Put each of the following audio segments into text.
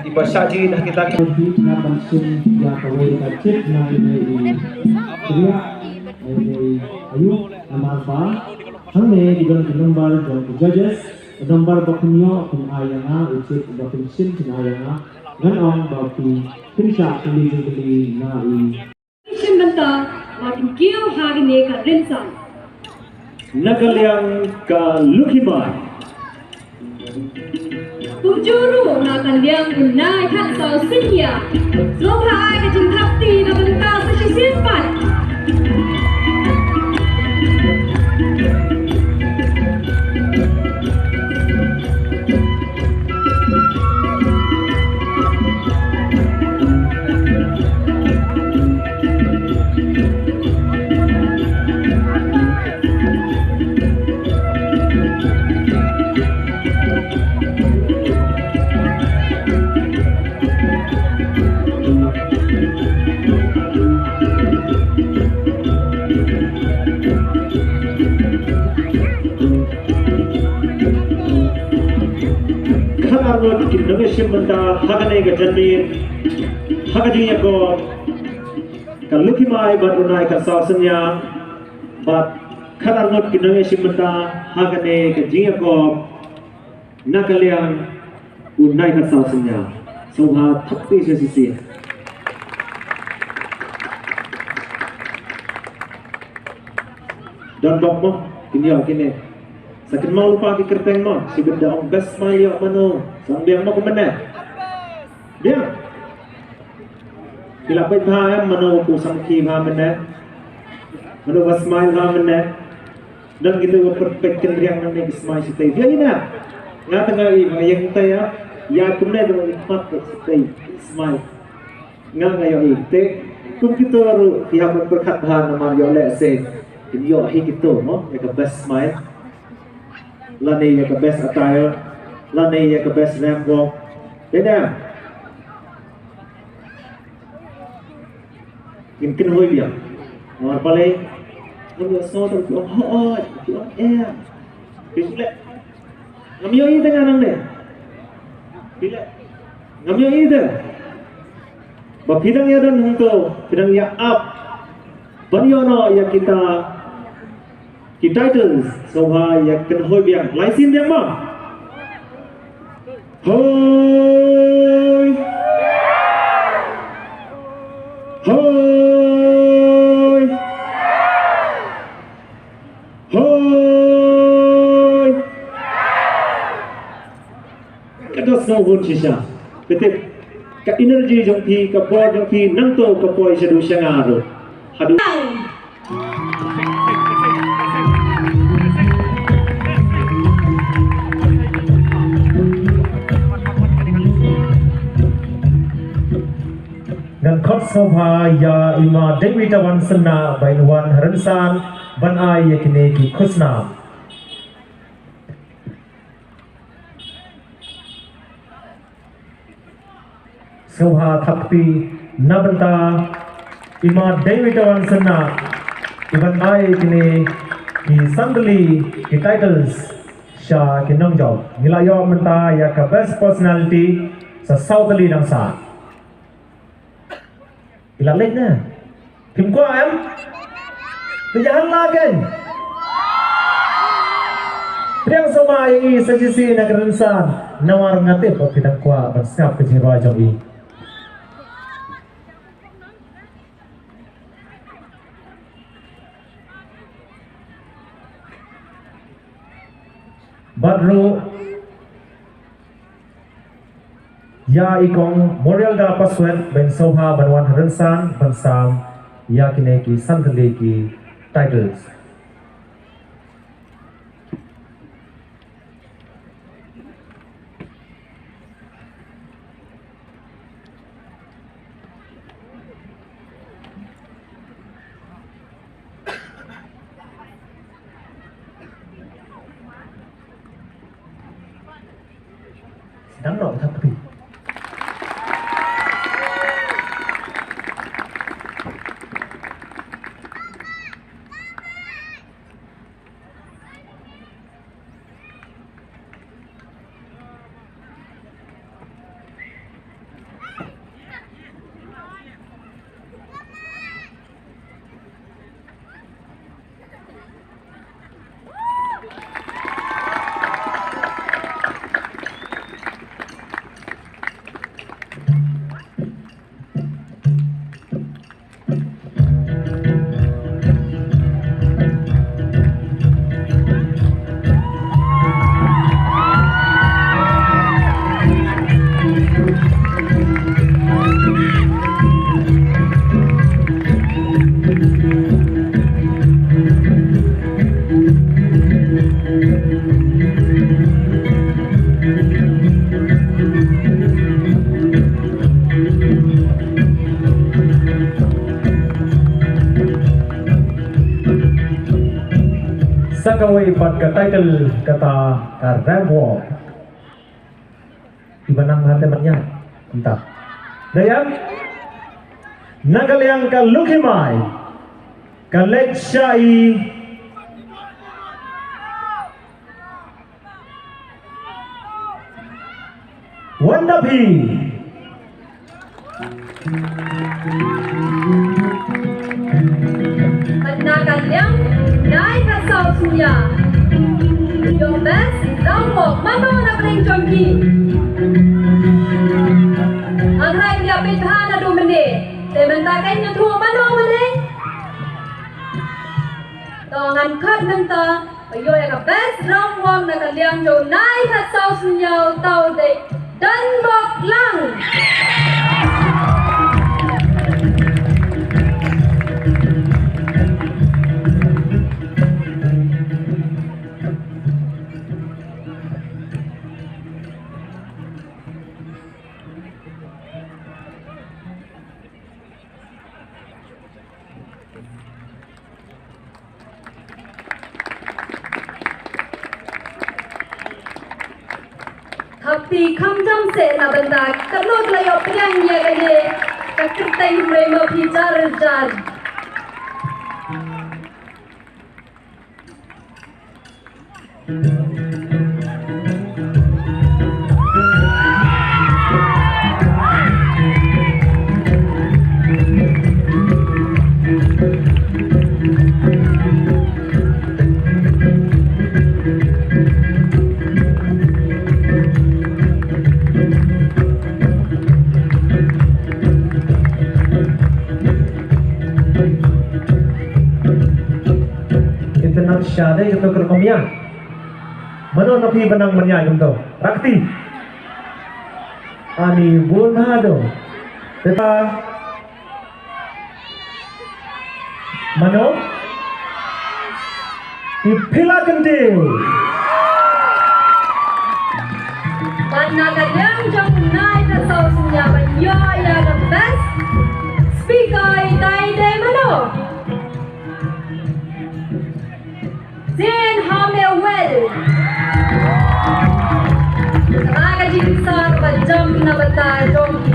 Ibasaji dah kita na pansin ya kawai ka chip na ini kriya ini ayu namarpa hangne digon number the judges number bakunyo kun ayanga uchit bakun sin kun ayanga ngan baki kinsa kuli na i bynta makin kio hagne ka rinsan nakalyang ka Lukhimai Pujuru na kaliang unay khatsaw synnia Lukhimai ka jinghapti na bynta sa sisimpan nongiashim bynta hagane ga janmin hagadinya ko ka Lukhimai bat unai khatsaw synnia bat khatarngot ki nongiashim bynta hagane ga jinga ko nakalyang unai khatsaw synnia sobha thapti se sisi dan bokmo kini sakit mau lupa ki kerteng mo si benda ong best smile yo mano sambiang mo kumene dia kila pe tha mano ku samki ma mene mano was smile ma mene dan gitu perfect kendriang nang ni smile si thei dia ina nga tanga I yang thei ya kumne do ikmat si thei smile nga yo I te kum kito ru ya mo perkhat ha na yo le se yo hi kito mo ya best smile lani ya ka best attire lani ya ka best ramp walk dena kin hoi dia mar pale ngam so to ko ho bisle ngam yo I dengan nang ne bila ngam yo I de ba pidang ya dan hung to pidang ya up banyono ya kita ki titles sobha ya kan hoi biang laisin biang ma hoi hoi hoi kada snow hun shisha betul ka energy jong thi ka board jong thi nang to ka poi sedu sangaro hadu dan khatsaw ya ima dewita wan synna bainwan haransan ban ai yakine ki khusna soha thakti nabanta ima dewita wan synna ban ai yakine ki sandali ki titles sha ki nongjaw nilayo menta ya ka best personality sa southly dang sa ilalek na kim ko em tu jangan lagi priang sama yang I sajisi na kerensan nawar ngate po kitang kwa bersiap ke jirwa jong I bhabriew ya ikong moral da paswet ben soha banwan haransan bansam ya kine ki sandali ki titles sedang nok tapi sakaway pat ka title kata ka reward ibanang hati banyak entah dayang nagaliang ka Lukhimai ka Lekshai Wandapi Nagaliang nai khatsaw synnia. Your best rambok mano na pring jongki. Ang rai dia bynta na du mene. Te bynta kai nyu thu mano mene. Tongan khat bynta. Yo ya best rambok nagaliang jo nai khatsaw synnia tau de dan bok lang. Hati kam jam se na benda kalot layo priang ye gane kakitay prema pijar jar. Syadai itu kerkomnya mano napi benang menya itu rakti ani bunhado teta mano ipila kendil Panagaliang jong nai khatsaw synnia banyo ya the best speaker thei mano. Then hamil well. Raga jinsar pajam na bata jongki.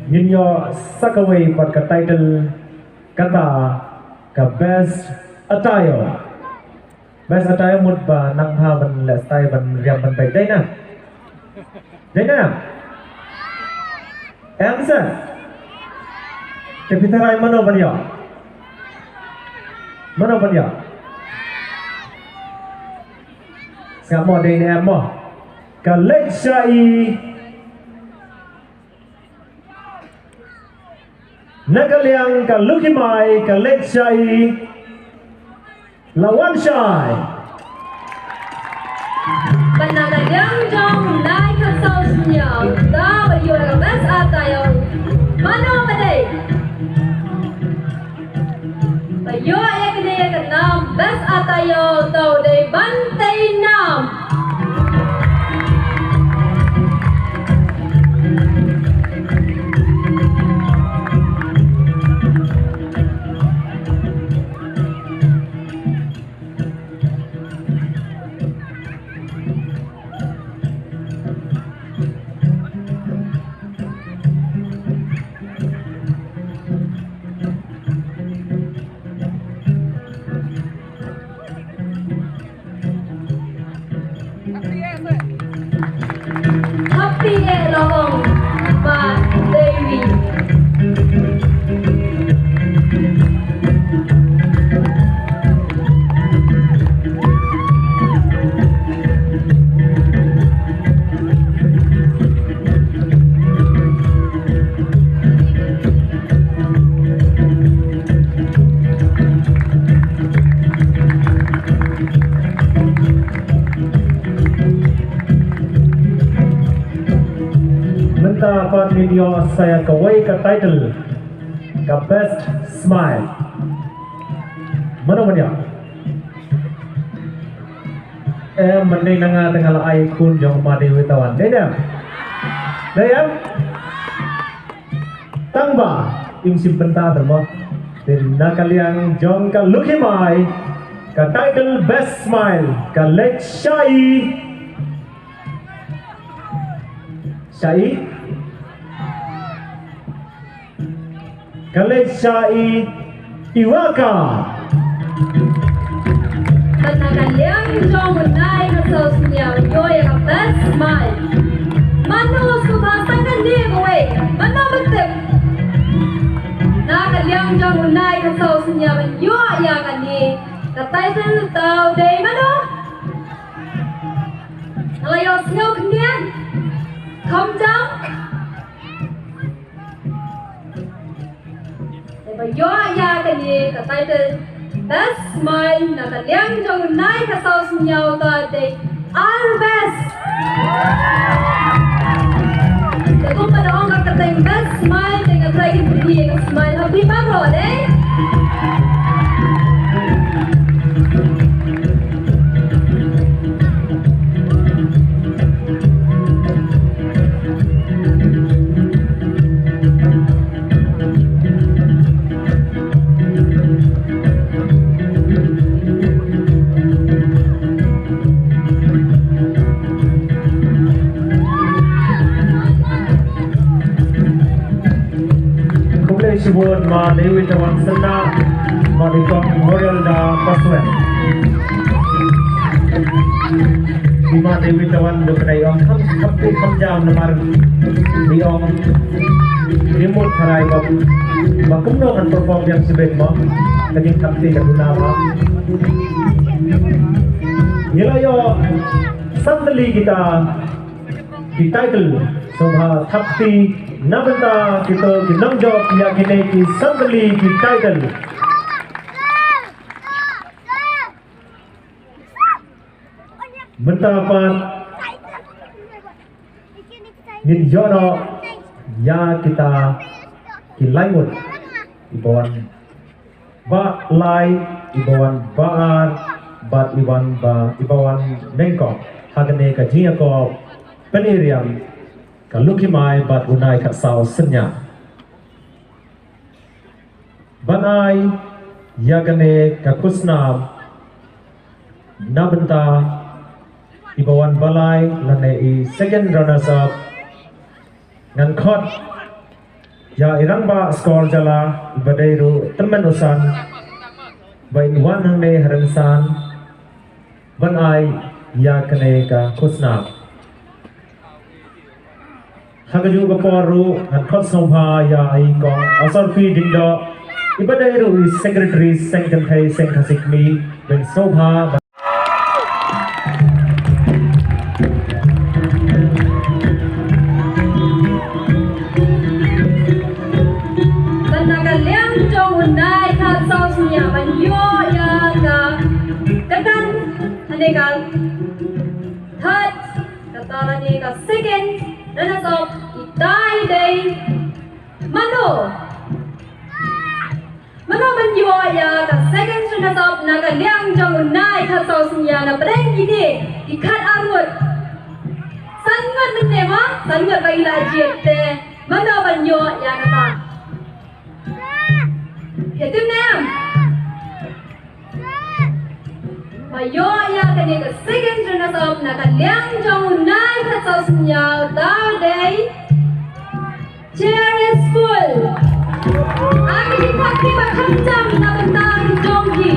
Ninyo sakaway pat ka title kata ka best attire. Best attire mut ba nang ha ban la style ban riam ban bai dai na. Dai na. Answer. Kepitarai mano banya. Mano banya. Samo dai ne mo. Ka Lekshai Nagaliang ka Lukhimai ka Lekshai Lawan Shai Panagaliang jong nai khatsaw synnia tau yo the best atayo mano mane. Bayo ya kene ka nam best atayo tau de bantay nam. video saya kawai ke title ke best smile. Mana mana? Mending nanga tengah ai kun jong madi witawan. Dena. Dayam. Tangba imsim bynta termo. Dan nakaliang jong ka Lukhimai ka title best smile ka lek Syai. Syai. Ka lek Syai Iwaka. Nakaliang jong unay khatsaw synnia yoy ka best smile. Mano sumasangan di kowe. Mano betem. Nakaliang jong unay khatsaw synnia yoy ya kani. Title tau thei mano. Nalayo snyo knian. Không jong. Yoy ya kani title best smile nakaliang jong unay khatsaw synnia thei. All best. Kung panaong ka katayong best smile, tingnan try kong bigyan ng smile. Happy bhabriew, eh? Sibut ma Dewi Tawan Sena ma Dikong Memorial da Pasuen. Di ma Dewi Tawan do kedai ong kam jam namar di ong remote harai ba kumno kan perform yang sebet ma kajing kapti ka guna ma. Yela yo sandali kita di title sobha thapti Nabenta kita kinongjok ya kini ki sandali ki title. Bentapan nin jono ya kita kilaimut ibawan ba lai ibawan baar bat ibawan mengkok hagane ka jiya ko peniriam ka Lukhimai bat unay khatsaw synnia. Banay yagane ka kusnam nabenta ibawan balay lane i second runners up ngan khot ya irang ba score jala ibadairu temen usan ba inwan hane harangsan banay yagane ka kusnam Hagaju kaporu han khatsaw ya ai kong asar fi dindo ibadairu secretary sengkan thei sengkhasikmi ben sobha Nakaliang jong unay khatsaw synnia yo ya ka kadan aneka third katara ni ka second runners up thei mano man yo ya ka second runners up nakaliang jong unay khatsaw synnia na breng ini ikhat arut sangat menema sangat bagi lajiat te mano man yo ya kata Itu nam. Mayo ya kani ka second runners up nakaliang jong unay khatsaw synnia thei. Chair is full. Aki dipakai bakal jam na bentang jonggi.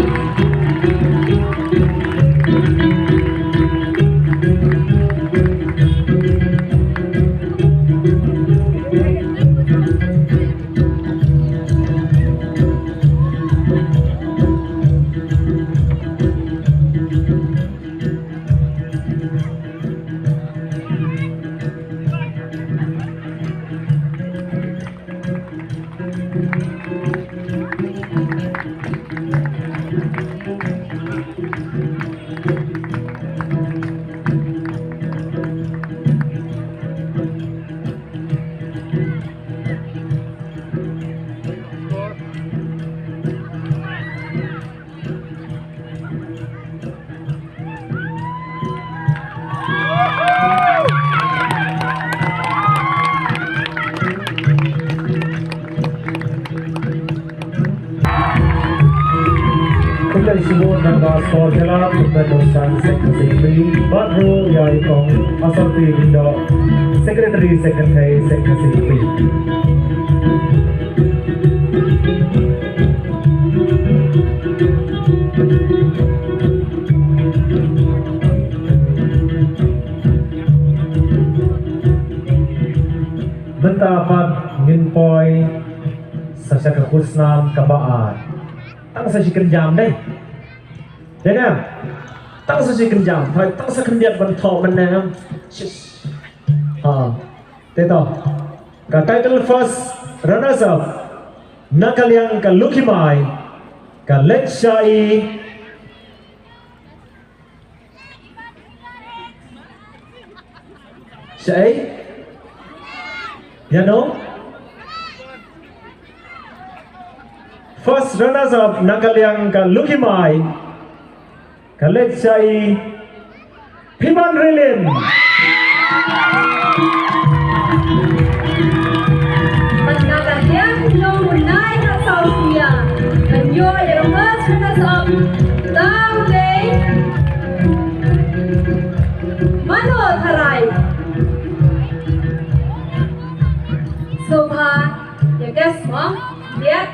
Nambah skor jelas meneruskan seksi bhabriew yang ikong asal Indo Secretary Secretary seksi B. Bynta pat ngin poi sasya kekhusnam kabaan tang sa sikenjam dai jangan tang sa sikenjam thai tang sa kendiat ban tho man nam te to ka title first runners up nakaliang ka Lukhimai ka Lekshai Shai ya no first runners up nakaliang ka Lukhimai ka Lekshai Piman Rilin nakaliang jongunai khatsaw synnia bhabriew yang first runners up thei mano tharai Sobha, ya guys, mom, lihat.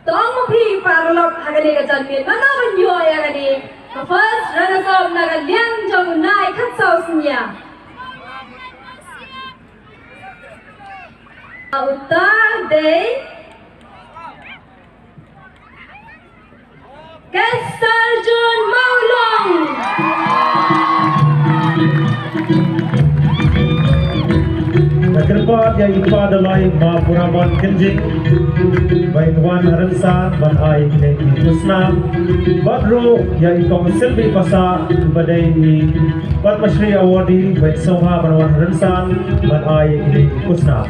Tong mungkin paralog hagani kejanmin, mana bhabriew ya gani. First runners up nakaliang jongunai khatsaw synnia. Uttar thei Kestarjun Maulong. Terdapat yang ipa adalah Bhabriew kenjing baik wan rensan ban ai kini kusnam bhabriew yang ikong selbi pasa badai ni Padma Shri awardee baik soha ban wan rensan ban ai kini kusnam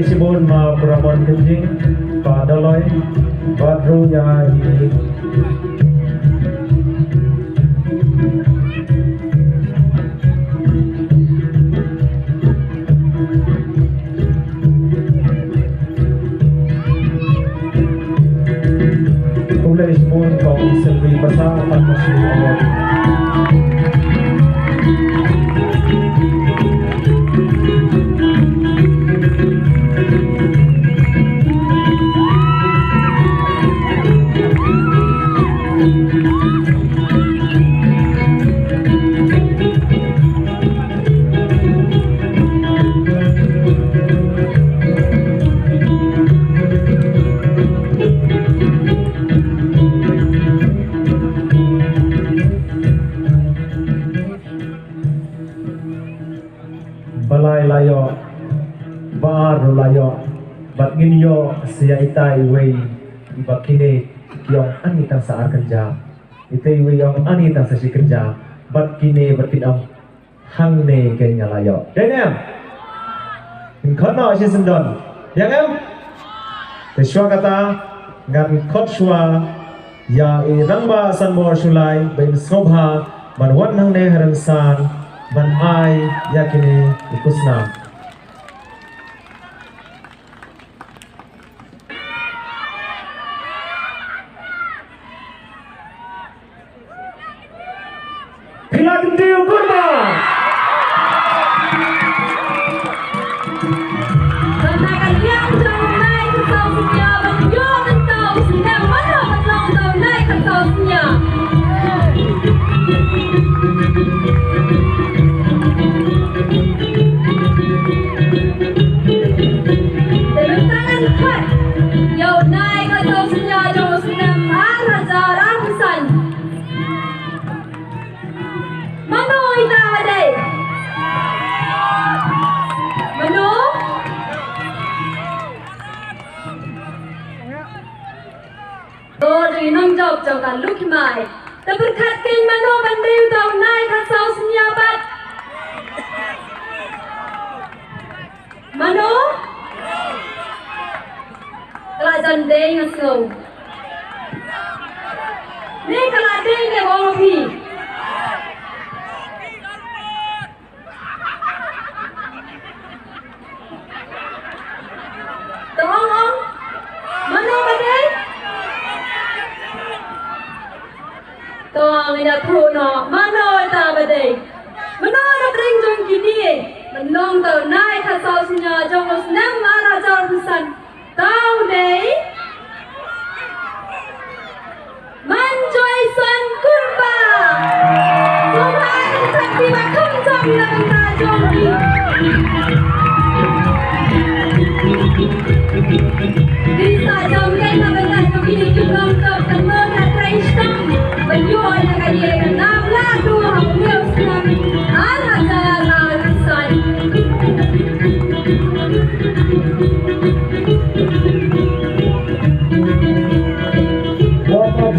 Sibon Bhabriew kenjing padaloi bhabriew yang ini Kulai Sibon kong selvi pasal Padma Shri awardee balai layo baru layo bat ginyo siya itai wei ibakine yung ani tang sa kerja itai wei yung ani tang sa si kerja bat kine bertinam hang ne kenya layo denem kono si sendon yang Teswa kata ngan khotshwa ya irangba sanbor sulai ben sobha ban wan hang ne haransan ban ai yakini ikusna Pilatintiu kurma nakaliang jongunai khatsaw khatsaw senam mana menang tau naik khatsaw synnia. Tepuk tangan khat. Yo naik khatsaw synnia jauh senam Raja Rakusan. Mano kita ada? Mano? Tôi nông job cho cả Lukhimai. Ta berkat king mano bhabriew tau naik khatsaw synnia bat. Mano? Kelajan thei ngasau. Ni kelajan ni orang pi. Tolong, mano bhabriew? Tolong ina thu no, mano ta bhabriew? Mano bhabriew jong kini, menong tau naik khatsaw synnia jong senam Raja Rakusan. Tau thei? Manjoy san kurba. Tuhan sakti makum jom na bynta jom ki. Bisa jom kai na bynta jom ki jom tau kanmo na traishtam. Bhabriew na kadiye ka nam la tu bhabriew senam Raja Rakusan.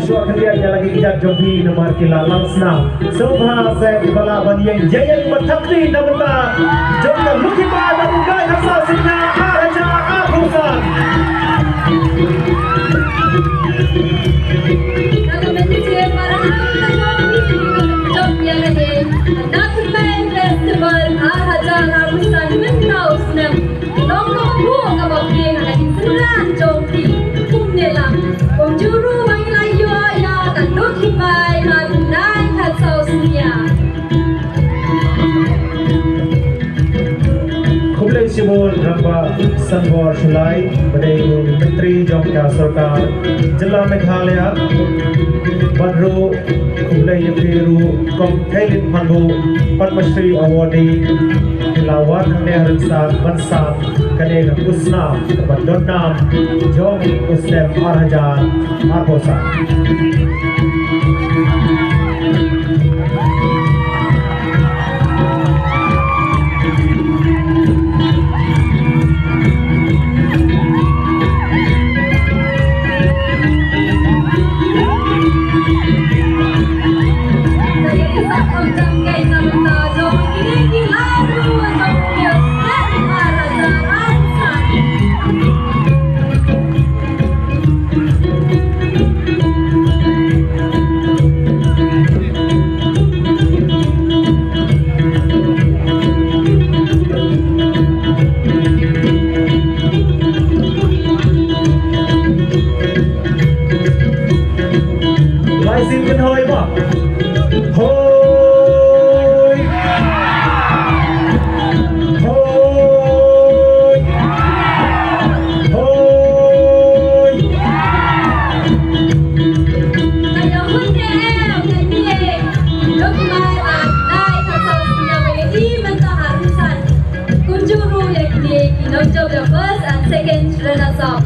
Short kalian yang lagi kijak jogi nomor kila langsna Sobha saya bala baniang jayang matakli na bynta Jomka Lukhimai barangay khatsaw synnia Raja Rakusan. Kalau mencuci para jom yang ada Lukhimai Festival Raja Rakusan mentau senam long kamu kamu yang lagi senang jogi kumnela kumjuru banglayo ya kan Lukhimai naik khatsaw synnia. Kublai Sibol Ramba Sanwar Shulai Bhabriew Menteri Jomka Sarkar Jilla Meghalaya Bhabriew Kublai Bhabriew Komkhailin Phanbu Padma Shri Awardee Lawan Nehru Sang Bansam Kadega Kusnam Badonnam Jom Usnem Raja Rakusan. The first and second runners-up.